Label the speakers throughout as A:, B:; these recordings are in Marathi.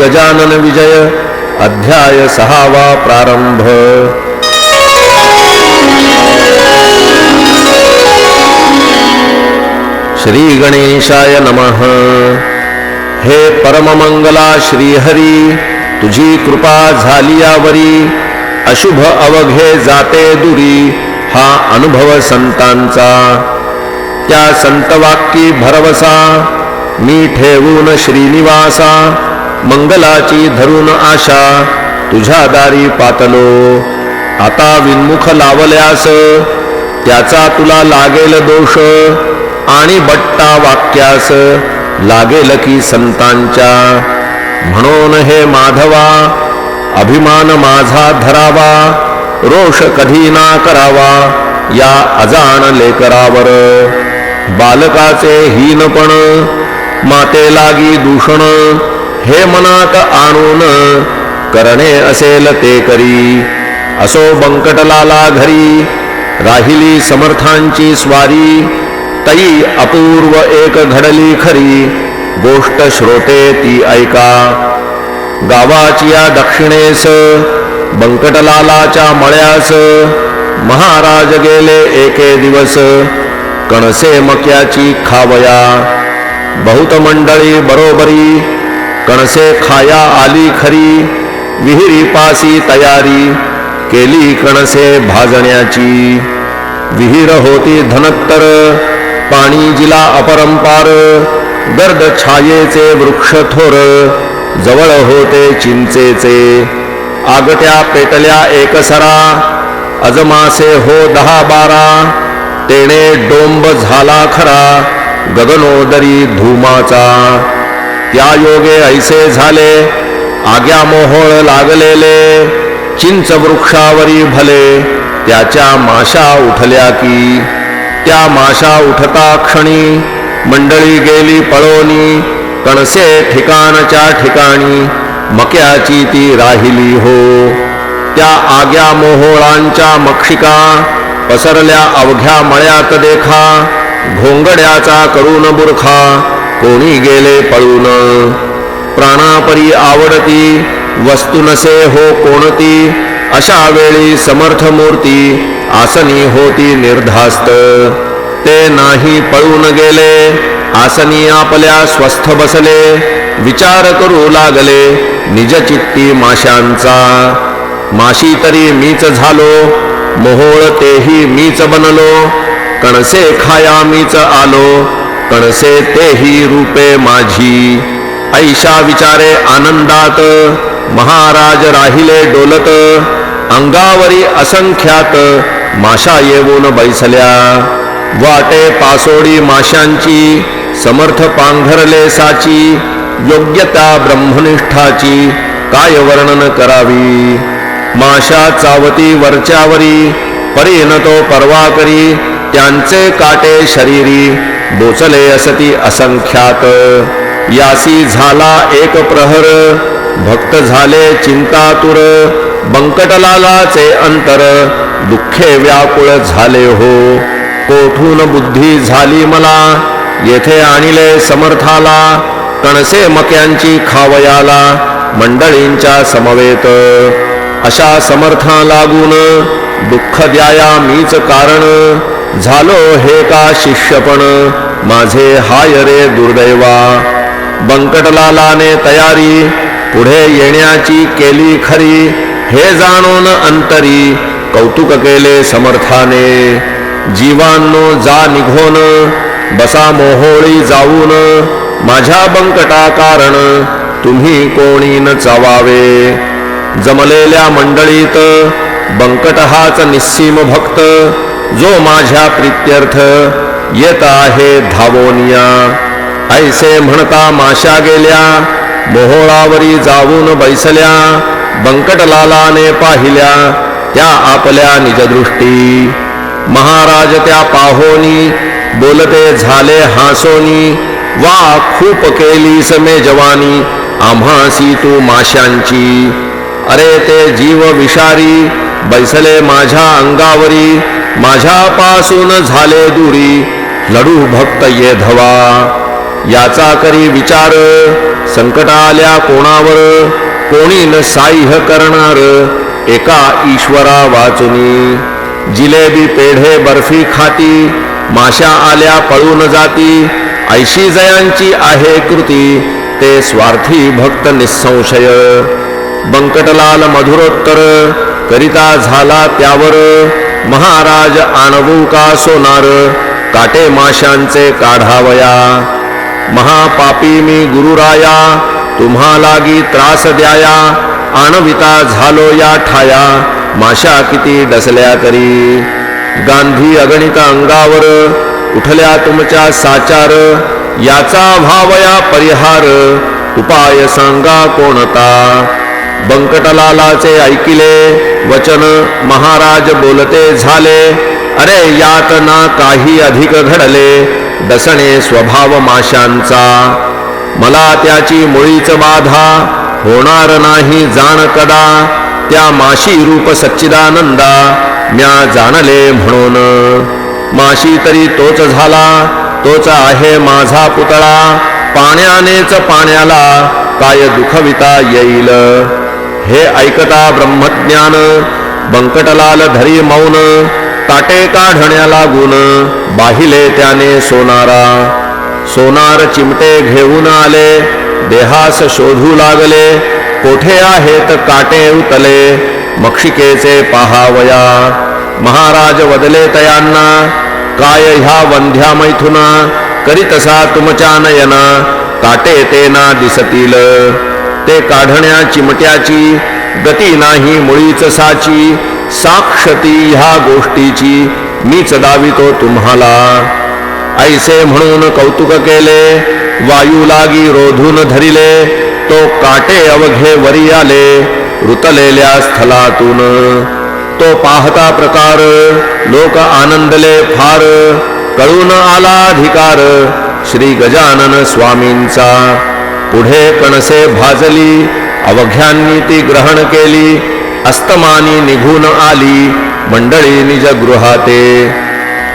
A: गजानन विजय अध्याय 6 प्रारंभ. श्री गणेशाय नमः. हे परममंगला श्रीहरी, तुझी कृपा झाली यावरी, अशुभ अवघे जाते दुरी, हा अनुभव संतांचा. त्या संतवाक्की भरवसा, मी ठेवून श्रीनिवासा, मंगलाची धरून आशा, तुझ्या दारी पातलो. आता विन्मुख लावल्यास, त्याचा तुला लागेल दोष, आणि बट्टा वाक्यास लागेल की संतांच्या. म्हणून हे माधवा, अभिमान माझा धरावा, रोष कधी ना करावा या अजाण लेकरावर. बालकाचे हीनपण, माते लागी दूषण, हे मनात आणून करणे असेल ते करी. असो बंकटलाला घरी, राहिली समर्थांची स्वारी. तई अपूर्व एक घडली खरी, गोष्ट श्रोते ती ऐका. गावाची या दक्षिणेस, बंकटलालाच्या मळ्यास, महाराज गेले एके दिवस, कणसे मक्याची खावया. बहुत मंडळी बरोबरी, कणसे खाया आली खरी. विहिरी पासी तयारी, केली कणसे भाजण्याची. विहीर होती धनत्तर, पाणी जिला अपरंपार. गर्द छायेचे वृक्ष थोर, जवळ होते चिंचेचे. आगट्या पेटल्या एकसरा, अजमासे हो 10-12. तेणे डोंब झाला खरा, गगनोदरी धुमाचा. त्या योगे ऐसे झाले, आग्या मोहोळ लागलेले. चिंच वृक्षावरी भले, त्याच्या माशा उठल्या की. त्या माशा उठता क्षणी, मंडळी गेली पळोनी. कणसे ठिकाणच्या ठिकाणी, मक्याची ती राहिली हो. त्या आग्या मोहोळांच्या मक्षिका, पसरल्या अवघ्या मळ्यात देखा. घोंगड्याचा करून बुरखा, कोणी गेले पळून. प्राणापरी आवडती, वस्तू नसे हो कोणती. अशा वेळी समर्थ मूर्ती, आसनी होती निर्धास्त. ते नाही पळून गेले, आसनी आपल्या स्वस्थ बसले. विचार करू लागले, निजचित्ती माशांचा. माशी तरी मीच झालो, मोहोळ तेही मीच बनलो. कणसे खाया मीच आलो, कणसे तेही रूपे माझी. ऐशा विचारे आनंदात, महाराज राहिले डोलत. अंगावरी असंख्यात, माशा येऊन बैसल्या. वाटे पासोडी माशांची, समर्थ पांघरले साची. योग्यता ब्रह्मनिष्ठाची, काय वर्णन करावी. माशा चावती वरच्यावरी, परी न तो परवा करी. त्यांचे काटे शरीरी, बोचले असती असंख्यात. यासी झाला एक प्रहर, भक्त झाले चिंतातुर. बंकटलालाचे अंतर, दुःखे व्याकुळ झाले हो. कोठून बुद्धी झाली मला, येथे आणिले समर्थाला. कणसे मक्यांची खावयाला, मंडळींच्या समवेत. अशा समर्था लागून, दुःख द्याया मीच कारण. झालो हे का शिष्यपण, माझे हाय रे दुर्दैवा. बंकटलालाने तयारी, पुढे येण्याची केली खरी. हे जाणून अंतरी, कौतुक केले समर्थाने. जीवांनो जा निघोन, बसा मोहोळी जाऊन. माझ्या बंकटा कारण, तुम्ही कोणी न चावावे. जमलेल्या मंडळीत, बंकट हाच निस्सीम भक्त. जो माझ्या प्रीत्यर्थ, येत आहे धावोनिया. ऐसे म्हणता माशा गेल्या, मोहोळावरी जाऊन बैसल्या. बंकटलालाने पाहिल्या, त्या आपल्या निजदृष्टी. महाराज त्या पाहोनी, बोलते झाले हासोनी. वा खूप केलीस मे जवानी, आम्हासी तू माशांची. अरे ते जीव विषारी, बैसले माझ्या अंगावरी. माझ्यापासून झाले दुरी, लढू भक्त ये धवा. याचा करी विचार, संकट आल्या कोणावर कोणी न साह्य करणार, एका ईश्वरा वाचुनी. जिलेबी पेढे बर्फी खाती, माशा आल्या पळून जाती, ऐशी जयांची आहे कृती, ते स्वार्थी भक्त निसंशय. बंकटलाल मधुरोत्तर करिता झाला त्यावर, महाराज आणवू का सोनार, काटे माशांचे काढावया. महापापी मी गुरुराया, तुम्हा लागी त्रास द्याया, आणविता झालो या ठाया, माशा किती डसल्या तरी. गांधी अगणित अंगावर, उठल्या तुमच्या साचार, याचा व्हावया परिहार, उपाय सांगा कोणता. बंकटलालाचे ऐकिले वचन, महाराज बोलते झाले, अरे यात ना काही अधिक घडले, डसणे स्वभाव माशांचा. मला त्याची मुळीच बाधा, होणार नाही जाण कदा, त्या माशी रूप सच्चिदानंदा, म्या जाणले म्हणून. माशी तरी तोच झाला, तोच आहे माझा पुतळा, पाण्यानेच पाण्याला काय दुखविता येईल. हे ऐकता ब्रह्मज्ञान, बंकटलाल धरी मौन, काटे काढण्याला गुण, बाहिले त्याने सोनारा. सोनार चिमटे घेऊन आले, देहास शोधू लागले, कोठे आहेत काटे उतले, मक्षिकेचे पहावया. महाराज वदले तयांना, काय ह्या वंध्या मैथुना, करीतसा तुमच्या नयना, काटे ते ना दिसतील. ते काढण्या चिमट्याची गती नाही मुळीच साची, साक्षती ह्या गोष्टीची मीच दावितो तुम्हाला. ऐसे म्हणून कौतुक केले, वायू लागी रोधून धरिले, तो काटे अवघे वरी आले, रुतलेल्या स्थलातून. तो पाहता प्रकार, लोक आनंदले फार, कळून आला अधिकार श्री गजानन स्वामींचा. पुढे कणसे भाजली, अवघ्यांनी ती ग्रहण केली, अस्तमानी निघून आली मंडळी निज गृहाते.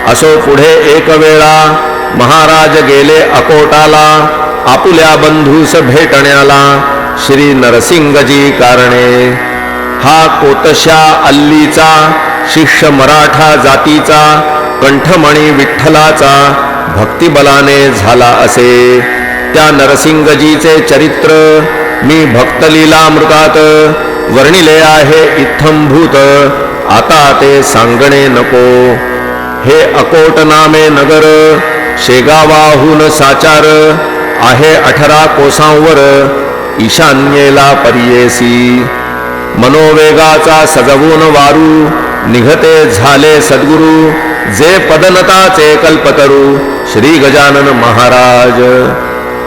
A: असो पुढे एक वेळा, महाराज गेले अकोटाला, आपुल्या बंधूस भेटण्याला, श्री नरसिंगजी कारणे. हा कोतशा अल्लीचा, शिष्य मराठा जातीचा, कंठमणी विठ्ठलाचा, भक्तिबलाने झाला असे. त्या नरसिंगजीचे चरित्र मी भक्तलीलामृतात वर्णिले आहे इत्थंभूत, आता ते सांगणे नको. हे अकोट नामे नगर, शेगावाहून साचार, आहे 18 कोसांवर, ईशान्येला पर्येसी. मनोवेगाचा सजवून वारू, निघते झाले सद्गुरु, जे पदनताचे कल्पतरू श्री गजानन महाराज.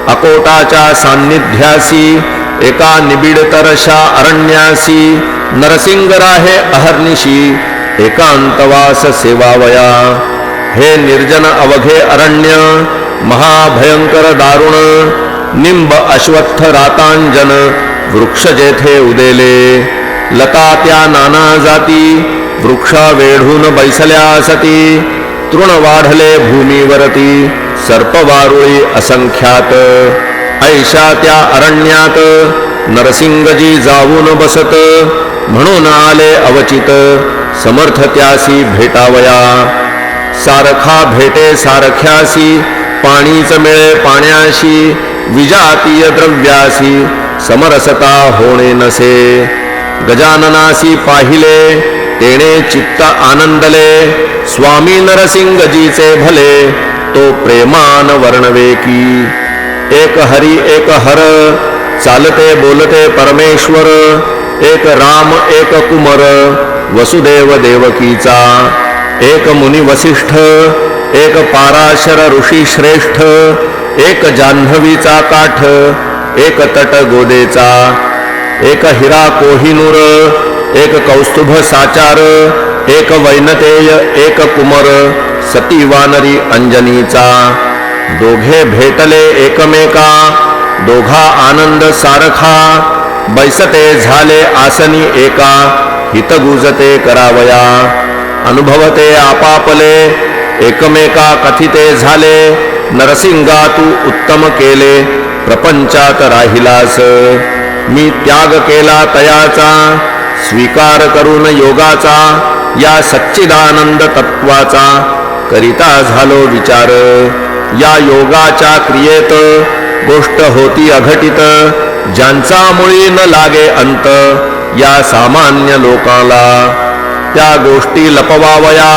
A: अकोटाच्या सान्निध्यासी, एका निबिडतरशा अरण्यासी, नरसिंग राहे अहर्निशी, एकांतवास सेवावया. हे निर्जन अवघे अरण्य, महाभयंकर दारुण, निंब अश्वत्थ रातांजन, वृक्ष जेथे उदेले. लता त्या नाना जाती, वृक्ष वेढून बैसल्या सती, तृण वाढले भूमीवरती, सर्प वारुळी असंख्यात. ऐशा त्या अरण्यात नरसिंगजी जाऊन बसत, म्हणून आले अवचित, समर्थ त्यासी भेटावया. सारखा भेटे सारख्यासी, पाणीच मिळे पाण्याशी, विजातीय द्रव्यासी, समरसता होणे नसे. गजाननासी पाहिले, तेणे चित्त आनंदले, स्वामी नरसिंगजीचे भले, तो प्रेमान वर्णवे की. एक हरी एक हर, चालते बोलते परमेश्वर, एक राम एक कुमर, वसुदेव देवकीचा. एक मुनी वसिष्ठ, एक पाराशर ऋषी श्रेष्ठ, एक जान्हवीचा काठ, एक तट गोदेचा. एक हिरा कोहिनूर, एक कौस्तुभ साचार, एक वैनतेय एक कुमर, सती वानरी अंजनीचा. दोघे भेटले एकमेका, दोघा आनंद सारखा, बैसते झाले आसनी एका, हितगुजते करावया. अनुभवते आपापले, एकमेका कथिते झाले, नरसिंगा तू उत्तम केले प्रपंचात राहिलास. मी त्याग केला तयाचा स्वीकार करून योगाचा या सच्चिदानंद तत्वाचा करिता झालो विचार. या योगाच्या क्रियेत गोष्ट होती अघटित ज्यांचा मुळी न लागे अंत या सामान्य लोकाला. त्या गोष्टी लपवावया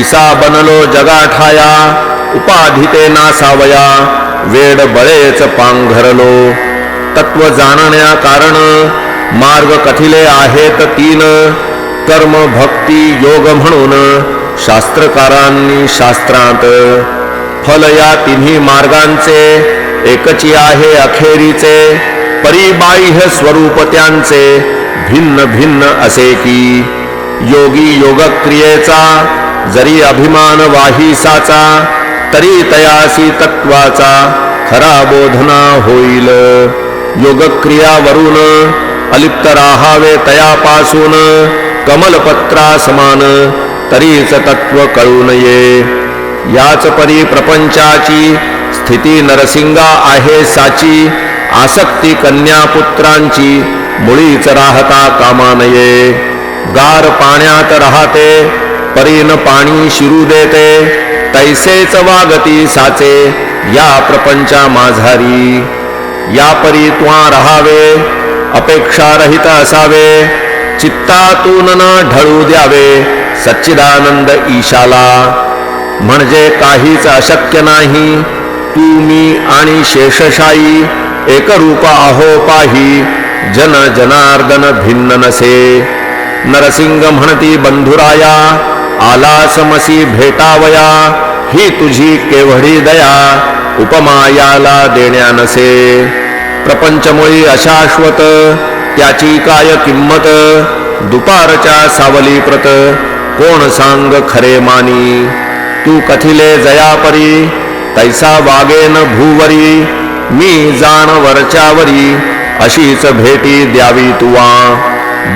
A: इसा बनलो जगाठाया उपाधिते नासावया वेड बळेच पांघरलो. तत्व जाणण्या कारण मार्ग कथिले आहेत तीन कर्म भक्ती योग म्हणून शास्त्रकारांनी शास्त्रांत. फल या तिन्ही मार्गांचे एकची आहे अखेरीचे परिबाह्य स्वरूप त्यांचे भिन्न भिन्न असे की. योगी योगक्रियेचा जरी अभिमान वाहिसाचा तरी तयासी तत्वाचा खरा बोधना होईल. योगक्रियावरून अलिप्त राहावे तयापासून कमलपत्रा समान तरीच तत्व कळू नये. याच परी प्रपंचाची स्थिती नरसिंगा आहे साची. आसक्ती कन्यापुत्रांची मुळीच राहता कामा नये. गार पाण्यात राहते परीन पाणी शिरू देते तैसेच वागती साचे या प्रपंचा माझारी. या परी त्वा राहावे अपेक्षारहित असावे चित्तातून न ढळू द्यावे सच्चिदानंद ईशाला. म्हणजे काहीच अशक्य नाही तू मी आणि शेषशाही एकरूप आहो पाही जन जनार्दन भिन्न नसे. नरसिंग म्हणती बंधुराया आलासमसी भेटावया ही तुझी केवढी दया उपमायाला देण्या नसे. प्रपंचमुळी अशाश्वत त्याची काय किंमत दुपारच्या सावली प्रत कोण सांग खरे मानी. तू कथिले जयापरी तैसा वागेन भूवरी मी जाण वरच्यावरी अशीच भेटी द्यावी तुवा.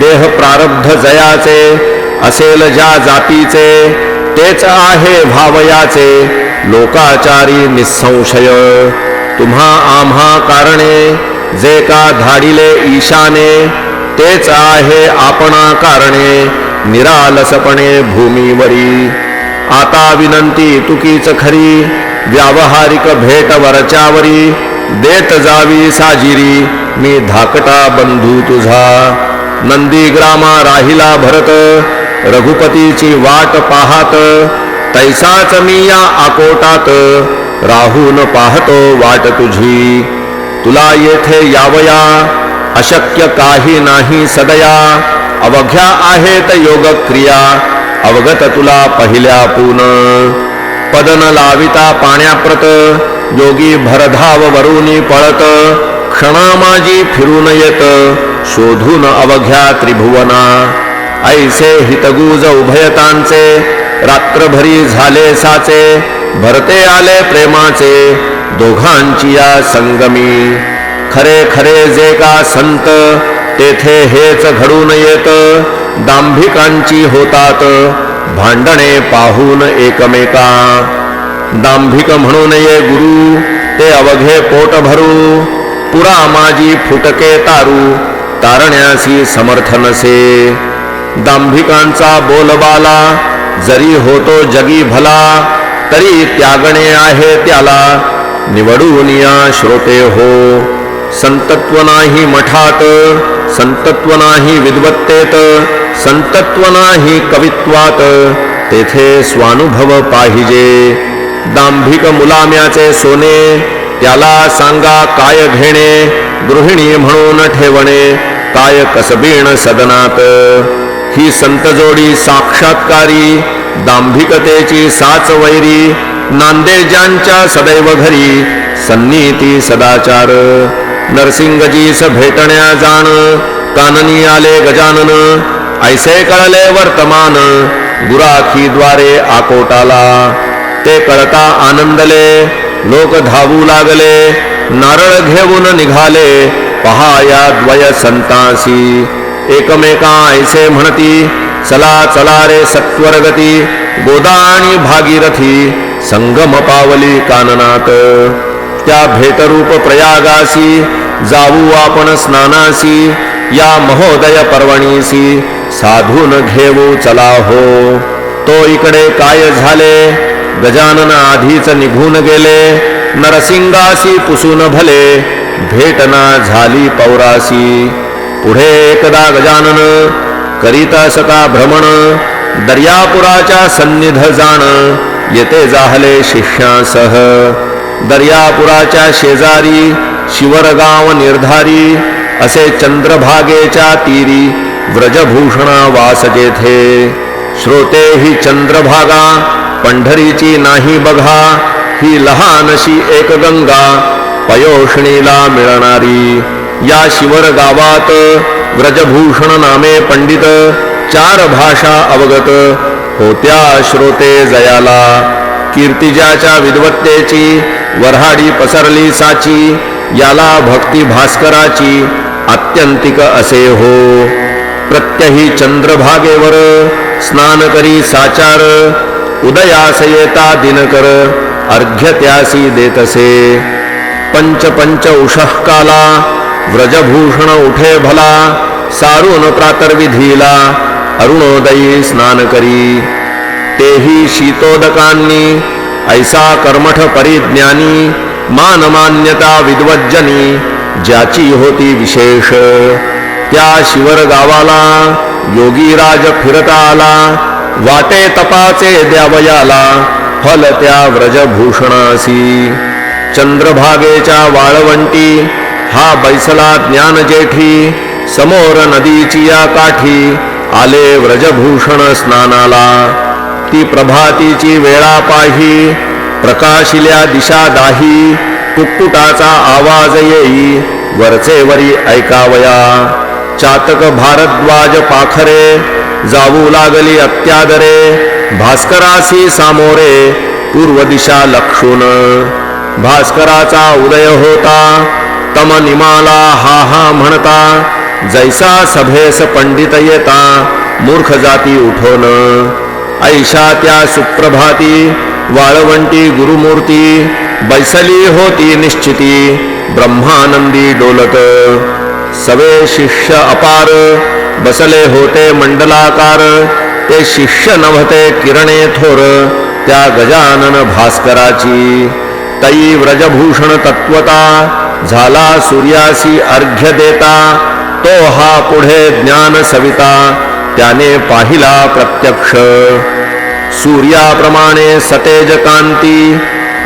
A: देह प्रारब्ध जयाचे असेल ज्या जातीचे तेच आहे भावयाचे लोकाचारी निसंशय. तुम्हा आम्हा कारणे जे का धाडिले ईशाने तेच आहे आपणा कारणे निरालसपणे भूमीवरी. आता विनंती तुकीच खरी व्यावहारिक भेट वरच्यावरी देत जावी साजिरी मी धाकटा बंधू तुझा. नंदीग्रामा राहिला भरत रघुपतीची वाट पाहत तैसाच मी या आकोटात राहून पाहतो वाट तुझी. तुला येथे यावया अशक्य काही नाही सदया अवघ्या आहेत योगक्रिया अवगत तुला पहिल्यापून. पदन लाविता पाण्याप्रत योगी भरधाव वरुनी पळत क्षणा माझी फिरून येत शोधून अवघ्या त्रिभुवना. ऐसे हितगुज उभयतांचे रात्रभरी झाले साचे भरते आले प्रेमाचे दोघांची या संगमी. खरे खरे जे का संत तेथे हेच घडून येत दांभिकांची होतात भांडणे पाहून एकमेका. दांभिक म्हणून ये गुरु ते अवघे पोट भरू पुरा माझी फुटके तारू तारण्यासी समर्थ नसे. दांभिकांचा बोलबाला जरी होतो जगी भला तरी त्यागणे आहे त्याला निवडून या श्रोते हो. संतत्व नाही मठात संतत्व नाही विद्वत्तेत संतत्व नाही कवित्वात तेथे स्वानुभव पाहिजे. दांभिक मुलाम्याचे सोने त्याला सांगा काय घेणे गृहिणी म्हणून ठेवणे काय कसबीण सदनात. ही संतजोडी साक्षात्कारी दांभिकतेची साच वैरी नांदे ज्यांच्या सदैव घरी सन्नीती सदाचार. नरसिंगजीस भेटण्या जाण काननी आले गजानन ऐसे कळले वर्तमान गुराखीद्वारे आकोटाला. ते कळता आनंदले लोक धावू लागले नारळ घेऊन निघाले पहाया द्वय संतासी. एकमेका ऐसे म्हणती चला चला रे सत्वरगती गोदा आणि भागीरथी संगम पावली काननात. त्या भेटरूप प्रयागासी जाऊ आपण स्नानासी. या महोदय पर्वणीसी साधून घेऊ चला हो. तो इकडे काय झाले गजानन आधीच निघून गेले. नरसिंगासी पुसून भले भेटना झाली पौरासी. पुढे एकदा गजानन करीत असता भ्रमण. दर्यापुराच्या सन्निध जाण येते जाहले शिष्यासह. दर्यापुराच्या शेजारी शिवरगाव निर्धारी. असे चंद्रभागेच्या तीरी व्रजभूषणा वास जेथे. श्रोते ही चंद्रभागा पंढरीची नाही बघा. ही लहानशी एक गंगा पयोष्णीला मिळणारी. या शिवर गावात व्रजभूषण नामे पंडित. 4 भाषा अवगत होत्या श्रोते जयाला. कीर्तिजाच्या विद्वत्तेची वऱ्हाडी पसरली साची. याला भक्ती भास्कराची आत्यंतिक असे हो. प्रत्यही चंद्रभागेवर स्नान करी साचार. उदयास येता दिनकर अर्घ्य त्यासी देतसे. पंच उषः काला व्रजभूषण उठे भला. सारून प्रातर्विधीला अरुणोदयी स्नान करी. तेही शीतोदकांनी ऐसा कर्मठ परिज्ञानी. मानमान्यता विद्वज्जनी ज्याची होती विशेष. त्या शिवर गावाला योगीराज फिरता आला. वाटे तपाचे द्यावयाला फल त्या व्रजभूषणासी. चंद्रभागेच्या वाळवंटी हा बैसला ज्ञान जेठी. समोर नदीची या काठी आले व्रजभूषण स्नानाला. ती प्रभातीची वेळा पाही प्रकाशिल्या दिशा दाही. कुक्कुटाचा आवाज येई वरचे वरी ऐकावया. चातक भारद्वाज पाखरे जाऊ लागली अत्यादरे. भास्करासी सामोरे पूर्व दिशा लक्षून. भास्कराचा उदय होता तम निमाला हा हा म्हणता. जैसा सभेस पंडित येता मूर्ख जाती उठोन. ऐशा त्या सुप्रभाती वाळवंटी गुरुमूर्ती. बैसली होती निश्चिती ब्रह्मानंदी डोलत. सवे शिष्य अपार बसले होते मंडलाकार. ते शिष्य नव्हते किरणे थोर त्या गजानन भास्कराची. तई व्रजभूषण तत्वता झाला सूर्यासी अर्घ्य देता. तो हा पुढे ज्ञान सविता त्याने पाहिला प्रत्यक्ष. सूर्याप्रमाणे सतेज कांती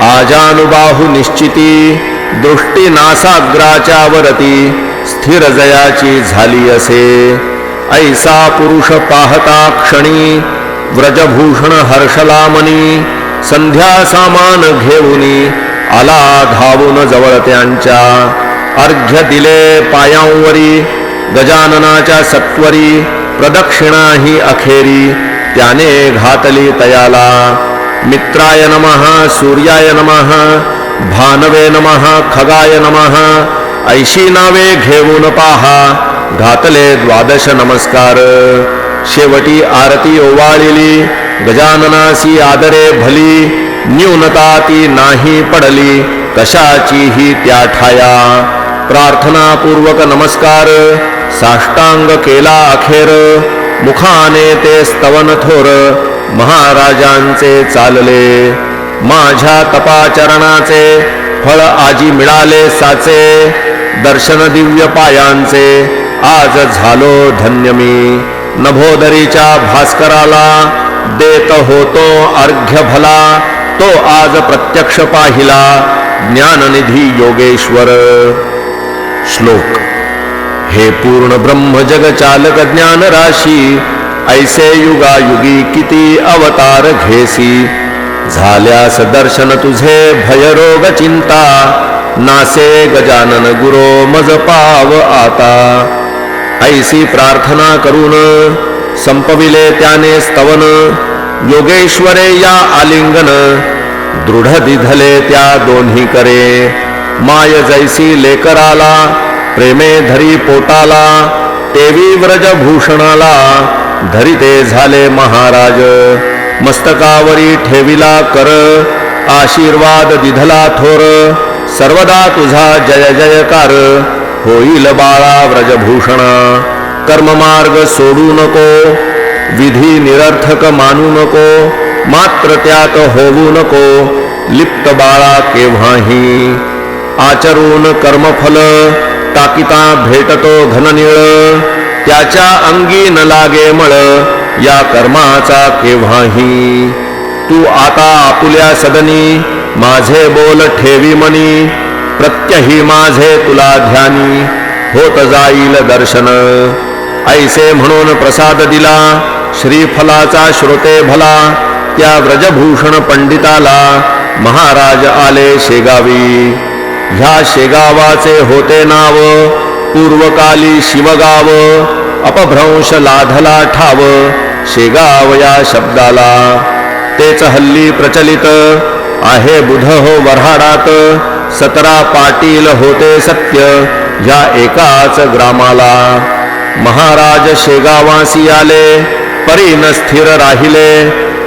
A: आजानुबाहु निश्चिती. दृष्टी नासाग्राच्या वरती स्थिर जयाची झाली असे. ऐसा पुरुष पाहता क्षणी व्रजभूषण हर्षलामनी. संध्या सामान घेऊनी आला धावून जवळ त्यांच्या. अर्घ्य दिले पायांवरी गजाननाच्या सत्वरी. प्रदक्षिणा ही अखेरी त्याने घातली तयाला. मित्राय नमः सूर्याय नमः भानवे नमः खगाय नमः. ऐशी नावे घेऊन पाहा घातले 12 नमस्कार. शेवटी आरती ओवाळली गजाननासी आदरे भली. न्यूनता ती नाही पडली कशाचीही त्या ठाया. प्रार्थनापूर्वक नमस्कार साष्टांग केला अखेर. मुखाने ते स्तवन थोर महाराजांचे चालले. माझ्या तपाचरणाचे फळ आजी मिळाले साचे. दर्शन दिव्य पायांचे आज झालो धन्य मी. नभोदरीच्या भास्कराला देत होतो अर्घ्य भला. तो आज प्रत्यक्ष पाहिला ज्ञाननिधी योगेश्वर. श्लोक. हे पूर्ण ब्रह्म जग चालक ज्ञान राशी. ऐसे युगायुगी किती अवतार घेसी. झाल्यास दर्शन तुझे भयरोग चिंता. नासे गजानन गुरो मज पाव आता. ऐसी प्रार्थना करून संपविले त्याने स्तवन. योगेश्वरे या आलिंगन दृढ दिधले त्या दोन्ही करे. माय जैसी लेकराला प्रेमे धरी पोटाला. तेवी व्रजभूषणाला धरिते झाले महाराज. मस्तकावरी ठेविला कर आशीर्वाद दिधला थोर सर्वदा तुझा जय जयकार होईल बाळा व्रजभूषण कर्ममार्ग सोडू नको विधी निरर्थक मानू नको मात्र त्यात होऊ नको लिप्त बाळा केव्हाही आचरून कर्मफल टाकिता भेटतो घननिळ त्याच्या अंगी न लागे मळ या कर्माचा केव्हाही तू आता आपुल्या सदनी माझे बोल ठेवी मनी प्रत्यही माझे तुला ध्यानी होत जाईल दर्शन ऐसे म्हणून प्रसाद दिला श्रीफलाचा श्रोते भला त्या व्रजभूषण पंडिताला महाराज आले शेगावी ह्या शेगावाचे होते नाव पूर्वकाली शिवगाव अपभ्रंश लाधला ठाव शेगाव या शब्दाला तेच हल्ली प्रचलित आहे बुध हो वऱ्हाडात 17 पाटील होते सत्य या एकाच ग्रामाला महाराज शेगावासी आले परी न स्थिर राहिले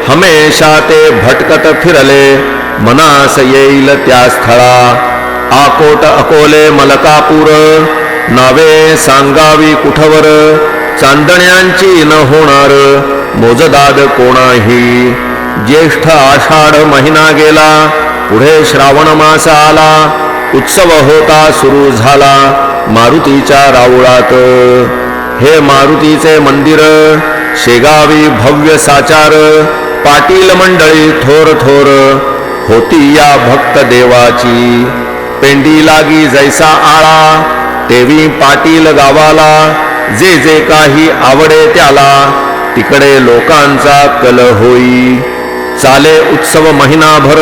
A: हमेशा ते भटकत फिरले मनास येईल त्या स्थळा आकोट अकोले मलकापूर नावे सांगावी कुठवर चांदण्यांची न होणार मोजदाद कोणाही ज्येष्ठ आषाढ महिना गेला पुढे श्रावण मास आला उत्सव होता सुरू झाला मारुतीच्या राऊळात हे मारुतीचे मंदिर शेगावी भव्य साचार पाटील मंडळी थोर थोर होती या भक्त देवाची पेंडी लागी जैसा आळा तेवी पाटील गावाला जे जे काही आवडे त्याला तिकडे लोकांचा कल होई चाले उत्सव महिनाभर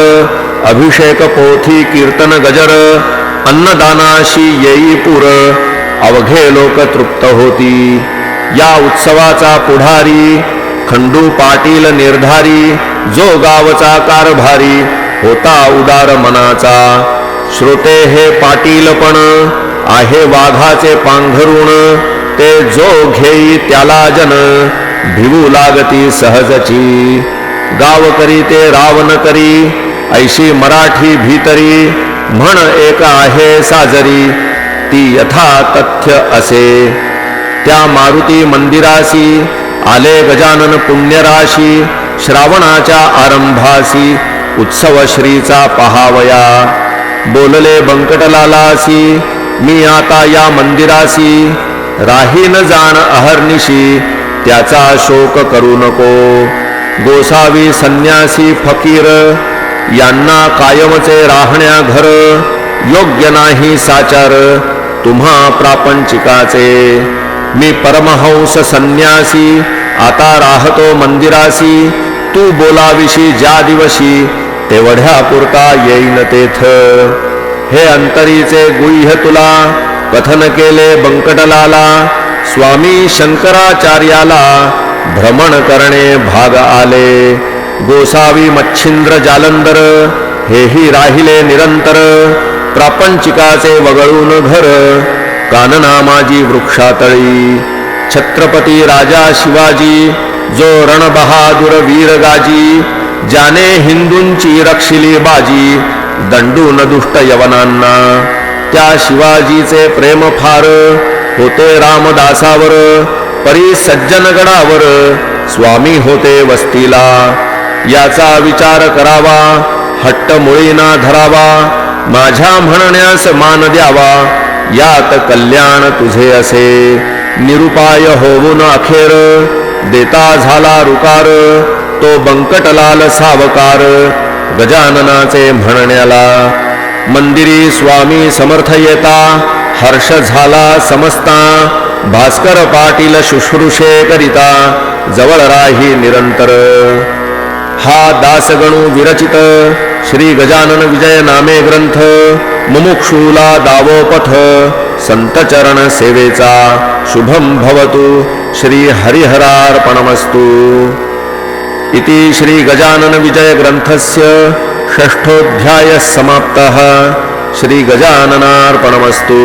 A: अभिषेक पोथी कीर्तन गजर अन्नदानाशी येई पुर अवघे लोक तृप्त होती या उत्सवाचा पुढारी खंडू पाटील निर्धारी जो गावचा कारभारी होता उदार मनाचा श्रोते हे पाटीलपण आहे वाघाचे पांघरुण ते जो घेई त्याला जन भिवू लागती सहजची गाव करी ते राव न करी ऐशी मराठी भीतरी म्हण एक आहे साजरी ती यथा तथ्य असे त्या मारुती मंदिरासी आले गजानन पुण्यराशी श्रावणाच्या आरंभासी उत्सव श्रीचा पहावया बोलले बंकटलालासी मी आता या मंदिरासी राहीन जाण अहर्निशी त्याचा शोक करू नको गोसावी संन्यासी फकीर यांना कायमचे राहण्या घर योग्य नाही साचार तुम्हा प्रापंचिकाचे मी परमहंस संन्यासी आता राहतो मंदिरासी तू बोलाविशी ज्या दिवशी तेवढ्या पुरता येईन तेथ हे अंतरीचे गुह्य तुला कथन केले बंकटलाला स्वामी शंकराचार्याला भ्रमण करणे भाग आले गोसावी मच्छिंद्र जालंधर हेही राहिले निरंतर प्रापंचिकाचे वगळून घर कानना माझी वृक्षातळी छत्रपती राजा शिवाजी जो रणबहादूर वीर गाजी ज्याने हिंदूंची रक्षिली बाजी दंडून दुष्ट यवनांना त्या शिवाजीचे प्रेम फार होते रामदासावर परी सज्जनगडावर स्वामी होते वस्तीला याचा विचार करावा हट्ट मुळीना धरावा माझ्या म्हणण्यास मान द्यावा यात कल्याण तुझे असे निरुपाय होऊन अखेर देता झाला रुकार तो बंकटलाल सावकार गजाननाचे म्हणण्याला मंदिरी स्वामी समर्थ येता हर्ष झाला समजता भास्कर पाटील शुश्रूषे करिता जवळ राही निरंतर हा दासगणू विरचित श्री गजानन विजय नामे ग्रंथ मुमुक्षूला दावोपथ संत चरण सेवेचा शुभम भवतु श्री हरिहरार्पणमस्तु इति श्री गजानन विजय ग्रंथस्य षष्ठोऽध्यायः समाप्तः श्री गजाननार्पणमस्तु।